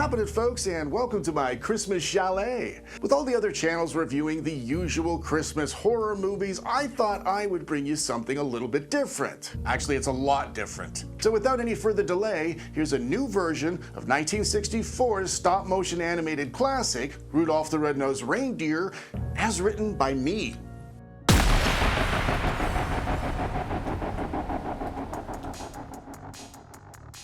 Happening, folks, and welcome to my Christmas chalet. With all the other channels reviewing the usual Christmas horror movies, I thought I would bring you something a little bit different. Actually, it's a lot different. So without any further delay, here's a new version of 1964's stop-motion animated classic, Rudolph the Red-Nosed Reindeer, as written by me.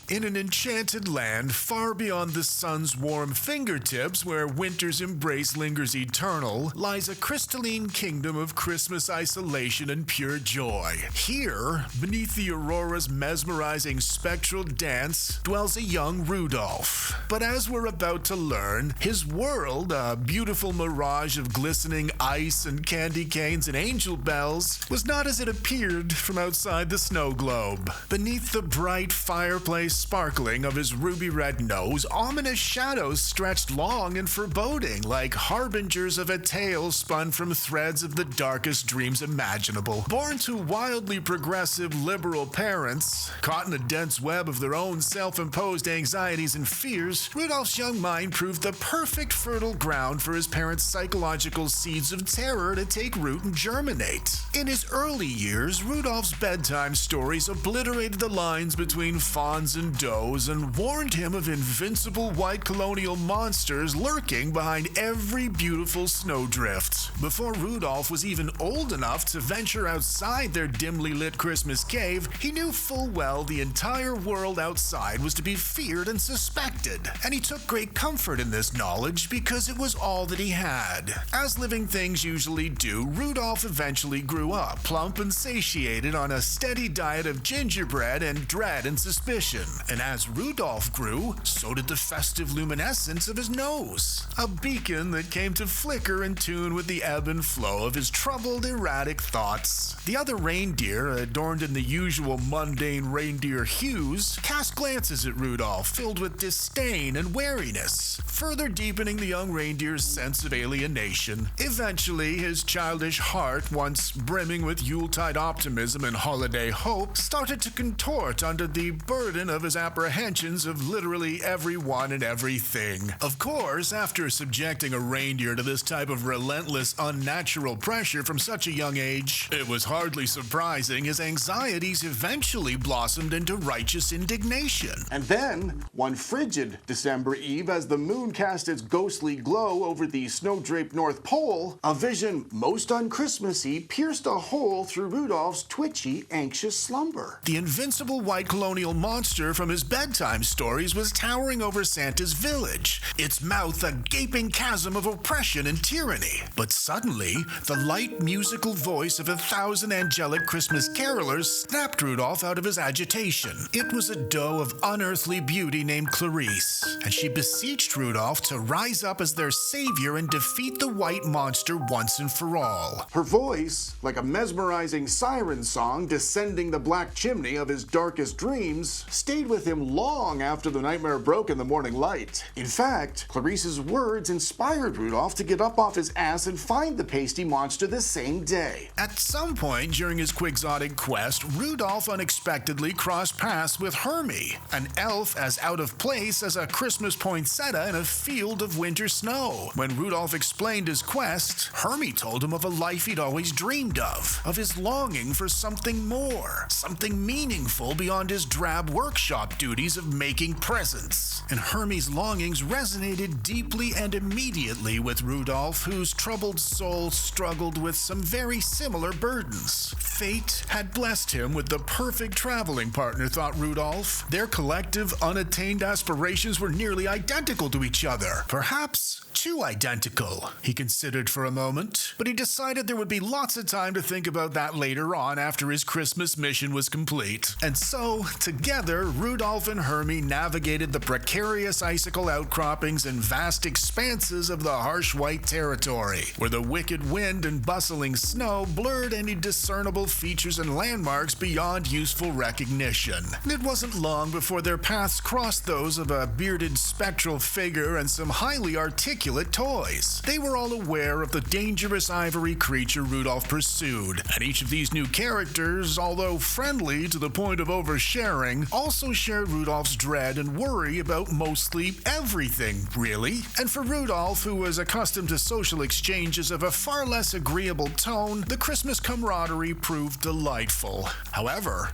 In an enchanted land far beyond the sun's warm fingertips, where winter's embrace lingers eternal, lies a crystalline kingdom of Christmas isolation and pure joy. Here, beneath the aurora's mesmerizing spectral dance, dwells a young Rudolph. But as we're about to learn, his world, a beautiful mirage of glistening ice and candy canes and angel bells, was not as it appeared from outside the snow globe. Beneath the bright fireplace sparkling of his ruby red nose, ominous shadows stretched long and foreboding, like harbingers of a tale spun from threads of the darkest dreams imaginable. Born to wildly progressive liberal parents, caught in a dense web of their own self-imposed anxieties and fears, Rudolph's young mind proved the perfect fertile ground for his parents' psychological seeds of terror to take root and germinate. In his early years, Rudolph's bedtime stories obliterated the lines between fawns and does and warned him of invincible white colonial monsters lurking behind every beautiful snowdrift. Before Rudolph was even old enough to venture outside their dimly lit Christmas cave, he knew full well the entire world outside was to be feared and suspected, and he took great comfort in this knowledge because it was all that he had. As living things usually do, Rudolph eventually grew up, plump and satiated on a steady diet of gingerbread and dread and suspicion. And as Rudolph grew, so did the festive luminescence of his nose, a beacon that came to flicker in tune with the ebb and flow of his troubled, erratic thoughts. The other reindeer, adorned in the usual mundane reindeer hues, cast glances at Rudolph filled with disdain and wariness, further deepening the young reindeer's sense of alienation. Eventually, his childish heart, once brimming with Yuletide optimism and holiday hope, started to contort under the burden of his apprehensions of literally everyone and everything. Of course, after subjecting a reindeer to this type of relentless, unnatural pressure from such a young age, it was hardly surprising his anxieties eventually blossomed into righteous indignation. And then, one frigid December Eve, as the moon cast its ghostly glow over the snow-draped North Pole, a vision most un-Christmassy pierced a hole through Rudolph's twitchy, anxious slumber. The invincible white colonial monster from his bedtime stories was towering over Santa's village, its mouth a gaping chasm of oppression and tyranny. But suddenly, the light musical voice of 1,000 angelic Christmas carolers snapped Rudolph out of his agitation. It was a doe of unearthly beauty named Clarice, and she beseeched Rudolph to rise up as their savior and defeat the white monster once and for all. Her voice, like a mesmerizing siren song descending the black chimney of his darkest dreams, stayed with him long after the nightmare broke in the morning light. In fact, Clarice's words inspired Rudolph to get up off his ass and find the pasty monster the same day. At some point during his quixotic quest, Rudolph unexpectedly crossed paths with Hermie, an elf as out of place as a Christmas poinsettia in a field of winter snow. When Rudolph explained his quest, Hermie told him of a life he'd always dreamed of his longing for something more, something meaningful beyond his drab workshop duties of making presents. And Hermie's longings resonated deeply and immediately with Rudolph, whose troubled soul struggled with some very similar burdens. Fate had blessed him with the perfect traveling partner, thought Rudolph. Their collective, unattained aspirations were nearly identical to each other. Perhaps too identical, he considered for a moment, but he decided there would be lots of time to think about that later on after his Christmas mission was complete. And so, together, Rudolph and Hermie navigated the precarious icicle outcroppings and vast expanses of the harsh white territory, where the wicked wind and bustling snow blurred any discernible features and landmarks beyond useful recognition. It wasn't long before their paths crossed those of a bearded spectral figure and some highly articulate toys. They were all aware of the dangerous ivory creature Rudolph pursued. And each of these new characters, although friendly to the point of oversharing, also shared Rudolph's dread and worry about mostly everything, really. And for Rudolph, who was accustomed to social exchanges of a far less agreeable tone, the Christmas camaraderie proved delightful. However,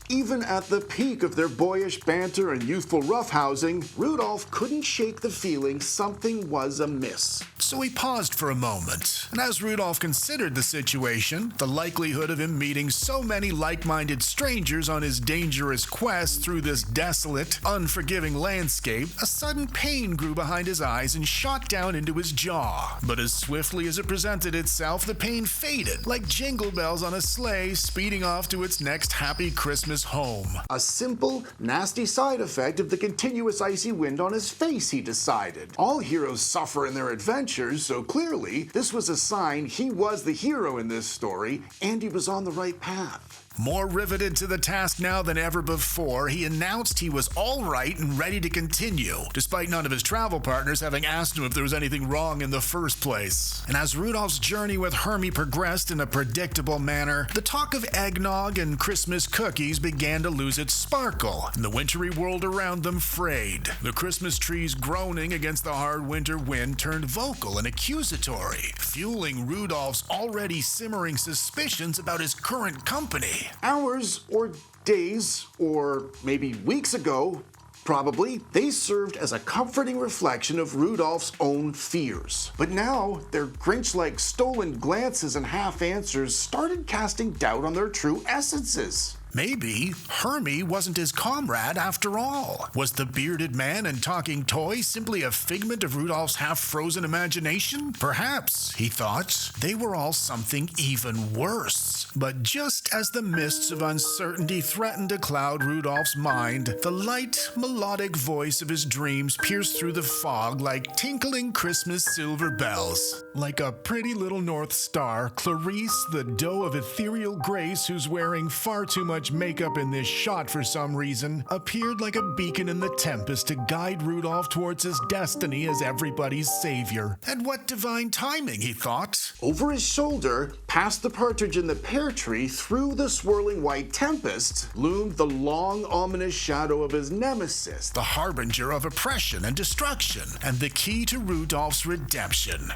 even at the peak of their boyish banter and youthful roughhousing, Rudolph couldn't shake the feeling something was amiss. so he paused for a moment. And as Rudolph considered the situation, the likelihood of him meeting so many like-minded strangers on his dangerous quest through this desolate, unforgiving landscape, a sudden pain grew behind his eyes and shot down into his jaw. But as swiftly as it presented itself, the pain faded, like jingle bells on a sleigh speeding off to its next happy Christmas home. A simple, nasty side effect of the continuous icy wind on his face, he decided. All heroes suffer in their adventures, so clearly this was a sign he was the hero in this story, and he was on the right path. More riveted to the task now than ever before, he announced he was all right and ready to continue, despite none of his travel partners having asked him if there was anything wrong in the first place. And as Rudolph's journey with Hermie progressed in a predictable manner, the talk of eggnog and Christmas cookies began to lose its sparkle, and the wintry world around them frayed. The Christmas trees groaning against the hard winter wind turned vocal and accusatory, fueling Rudolph's already simmering suspicions about his current company. Hours or days or maybe weeks ago, probably, they served as a comforting reflection of Rudolph's own fears. But now, their Grinch-like stolen glances and half-answers started casting doubt on their true essences. Maybe Hermie wasn't his comrade after all. Was the bearded man and talking toy simply a figment of Rudolph's half-frozen imagination? Perhaps, he thought, they were all something even worse. But just as the mists of uncertainty threatened to cloud Rudolph's mind, the light, melodic voice of his dreams pierced through the fog like tinkling Christmas silver bells. Like a pretty little North Star, Clarice, the doe of ethereal grace who's wearing far too much makeup in this shot for some reason, appeared like a beacon in the tempest to guide Rudolph towards his destiny as everybody's savior. And what divine timing, he thought. Over his shoulder, past the partridge in the pear tree, through the swirling white tempest, loomed the long, ominous shadow of his nemesis, the harbinger of oppression and destruction, and the key to Rudolph's redemption.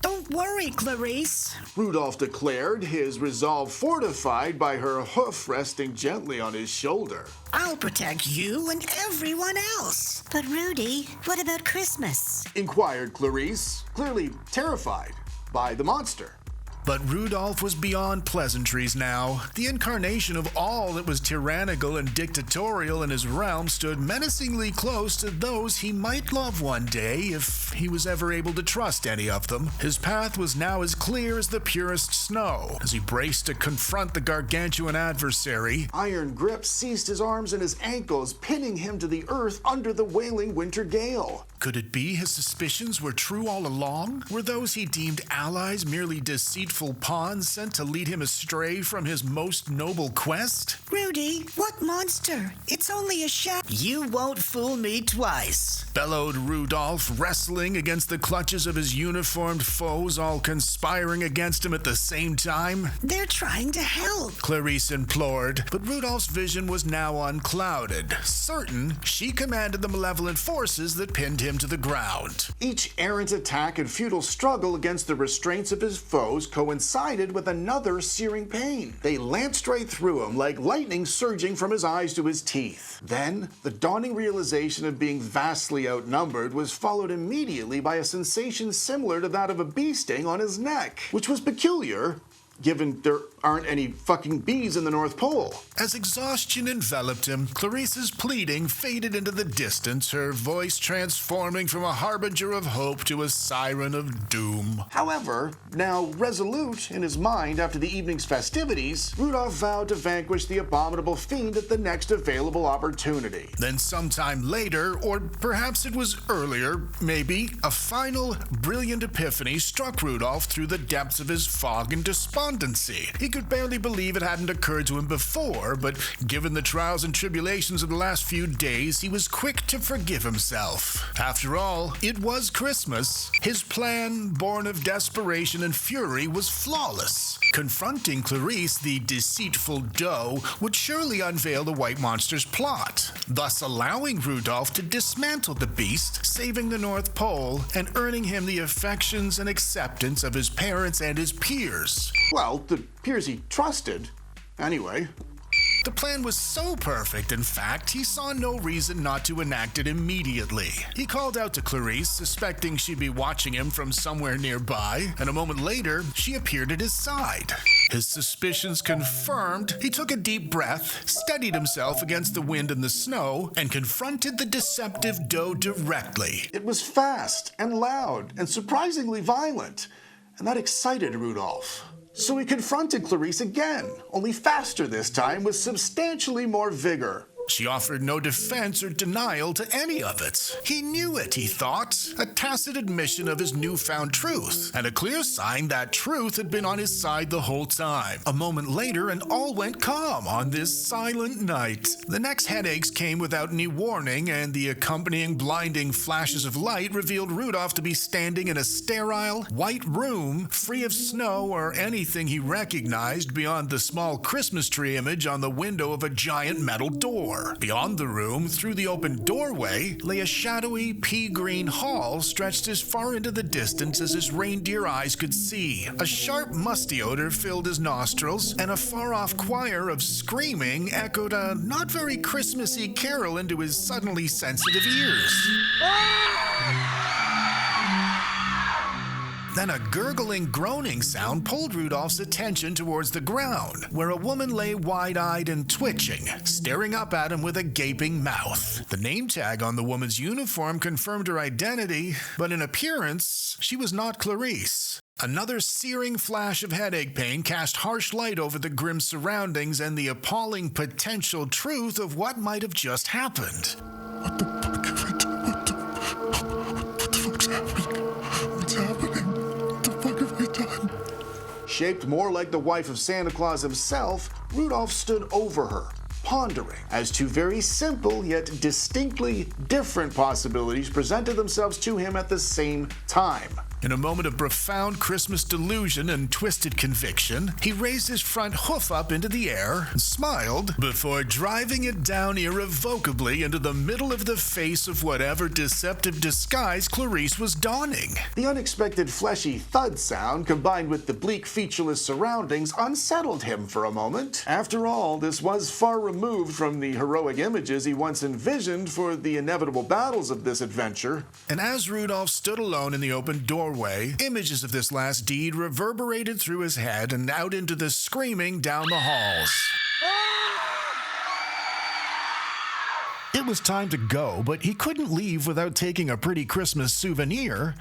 Don't worry, Clarice. Rudolph declared, his resolve fortified by her hoof resting gently on his shoulder. I'll protect you and everyone else. But Rudy, what about Christmas? Inquired Clarice, clearly terrified by the monster. But Rudolph was beyond pleasantries now. The incarnation of all that was tyrannical and dictatorial in his realm stood menacingly close to those he might love one day if he was ever able to trust any of them. His path was now as clear as the purest snow. As he braced to confront the gargantuan adversary, Iron grip seized his arms and his ankles, pinning him to the earth under the wailing winter gale. Could it be his suspicions were true all along? Were those he deemed allies merely deceitful pawns sent to lead him astray from his most noble quest? Rudy, what monster? It's only a shadow. You won't fool me twice, bellowed Rudolph, wrestling against the clutches of his uniformed foes, all conspiring against him at the same time. They're trying to help, Clarice implored, but Rudolph's vision was now unclouded, certain she commanded the malevolent forces that pinned him to the ground. Each errant attack and futile struggle against the restraints of his foes coincided with another searing pain. They lanced right through him like lightning surging from his eyes to his teeth. Then, the dawning realization of being vastly outnumbered was followed immediately by a sensation similar to that of a bee sting on his neck, which was peculiar, given there aren't any fucking bees in the North Pole. As exhaustion enveloped him, Clarice's pleading faded into the distance, her voice transforming from a harbinger of hope to a siren of doom. However, now resolute in his mind after the evening's festivities, Rudolph vowed to vanquish the abominable fiend at the next available opportunity. Then sometime later, or perhaps it was earlier, maybe, a final, brilliant epiphany struck Rudolph through the depths of his fog and despite despondency. He could barely believe it hadn't occurred to him before, but given the trials and tribulations of the last few days, he was quick to forgive himself. After all, it was Christmas. His plan, born of desperation and fury, was flawless. Confronting Clarice, the deceitful doe, would surely unveil the White Monster's plot, thus allowing Rudolph to dismantle the beast, saving the North Pole, and earning him the affections and acceptance of his parents and his peers. Well, the peers he trusted. Anyway. The plan was so perfect, in fact, he saw no reason not to enact it immediately. He called out to Clarice, suspecting she'd be watching him from somewhere nearby, and a moment later, she appeared at his side. His suspicions confirmed, he took a deep breath, steadied himself against the wind and the snow, and confronted the deceptive doe directly. It was fast and loud and surprisingly violent, and that excited Rudolph. So he confronted Clarice again, only faster this time with substantially more vigor. She offered no defense or denial to any of it. He knew it, he thought, a tacit admission of his newfound truth, and a clear sign that truth had been on his side the whole time. A moment later, and all went calm on this silent night. The next headaches came without any warning, and the accompanying blinding flashes of light revealed Rudolph to be standing in a sterile, white room, free of snow or anything he recognized beyond the small Christmas tree image on the window of a giant metal door. Beyond the room, through the open doorway, lay a shadowy pea-green hall stretched as far into the distance as his reindeer eyes could see. A sharp, musty odor filled his nostrils, and a far-off choir of screaming echoed a not very Christmassy carol into his suddenly sensitive ears. Then a gurgling, groaning sound pulled Rudolph's attention towards the ground, where a woman lay wide-eyed and twitching, staring up at him with a gaping mouth. The name tag on the woman's uniform confirmed her identity, but in appearance, she was not Clarice. Another searing flash of headache pain cast harsh light over the grim surroundings and the appalling potential truth of what might have just happened. What the fuck have I done? What the fuck's happening? What's happening? Shaped more like the wife of Santa Claus himself, Rudolph stood over her, pondering as two very simple yet distinctly different possibilities presented themselves to him at the same time. In a moment of profound Christmas delusion and twisted conviction, he raised his front hoof up into the air and smiled before driving it down irrevocably into the middle of the face of whatever deceptive disguise Clarice was donning. The unexpected fleshy thud sound, combined with the bleak, featureless surroundings, unsettled him for a moment. After all, this was far removed from the heroic images he once envisioned for the inevitable battles of this adventure. And as Rudolph stood alone in the open doorway, images of this last deed reverberated through his head and out into the screaming down the halls. It was time to go, but he couldn't leave without taking a pretty Christmas souvenir.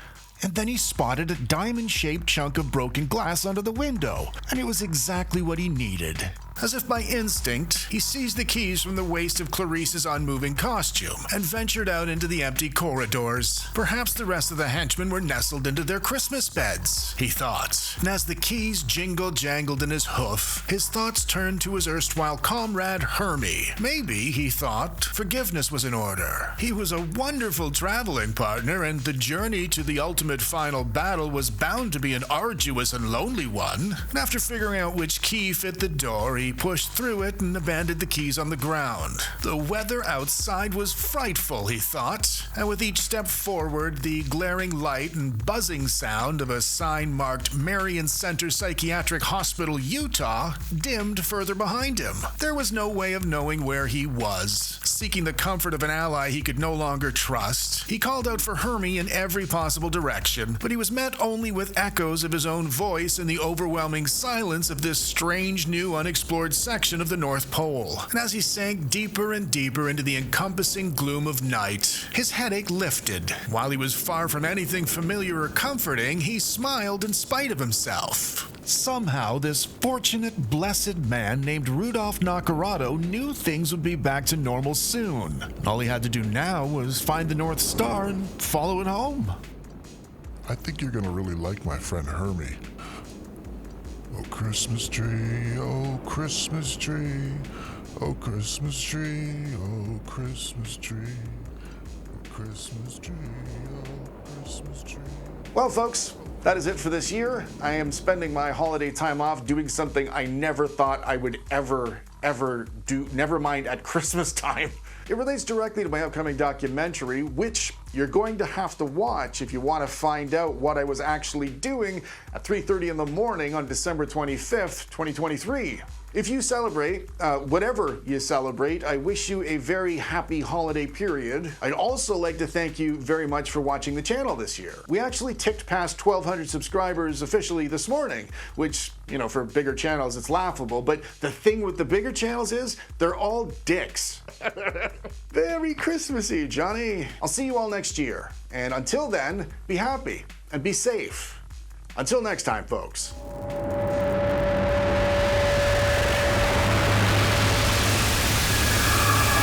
And then he spotted a diamond-shaped chunk of broken glass under the window, and it was exactly what he needed. As if by instinct, he seized the keys from the waist of Clarice's unmoving costume and ventured out into the empty corridors. Perhaps the rest of the henchmen were nestled into their Christmas beds, he thought. And as the keys jingle-jangled in his hoof, his thoughts turned to his erstwhile comrade Hermie. Maybe, he thought, forgiveness was in order. He was a wonderful traveling partner, and the journey to the ultimate final battle was bound to be an arduous and lonely one. And after figuring out which key fit the door, he pushed through it and abandoned the keys on the ground. The weather outside was frightful, he thought, and with each step forward, the glaring light and buzzing sound of a sign marked Marion Center Psychiatric Hospital, Utah, dimmed further behind him. There was no way of knowing where he was. Seeking the comfort of an ally he could no longer trust, he called out for Hermie in every possible direction, but he was met only with echoes of his own voice in the overwhelming silence of this strange new unexplored section of the North Pole. And as he sank deeper and deeper into the encompassing gloom of night, his headache lifted. While he was far from anything familiar or comforting, he smiled in spite of himself. Somehow, this fortunate, blessed man named Rudolph Nacarado knew things would be back to normal soon. All he had to do now was find the North Star and follow it home. I think you're gonna really like my friend Hermie. Oh, Christmas tree, oh, Christmas tree. Oh, Christmas tree, oh, Christmas tree. Oh, Christmas tree, oh, Christmas tree. Well, folks, that is it for this year. I am spending my holiday time off doing something I never thought I would ever do, never mind at Christmas time. It relates directly to my upcoming documentary, which you're going to have to watch if you want to find out what I was actually doing at 3:30 in the morning on December 25th, 2023. If you celebrate, whatever you celebrate, I wish you a very happy holiday period. I'd also like to thank you very much for watching the channel this year. We actually ticked past 1,200 subscribers officially this morning, which, you know, for bigger channels, it's laughable. But the thing with the bigger channels is they're all dicks. Very Christmassy, Johnny. I'll see you all next year. And until then, be happy and be safe. Until next time, folks.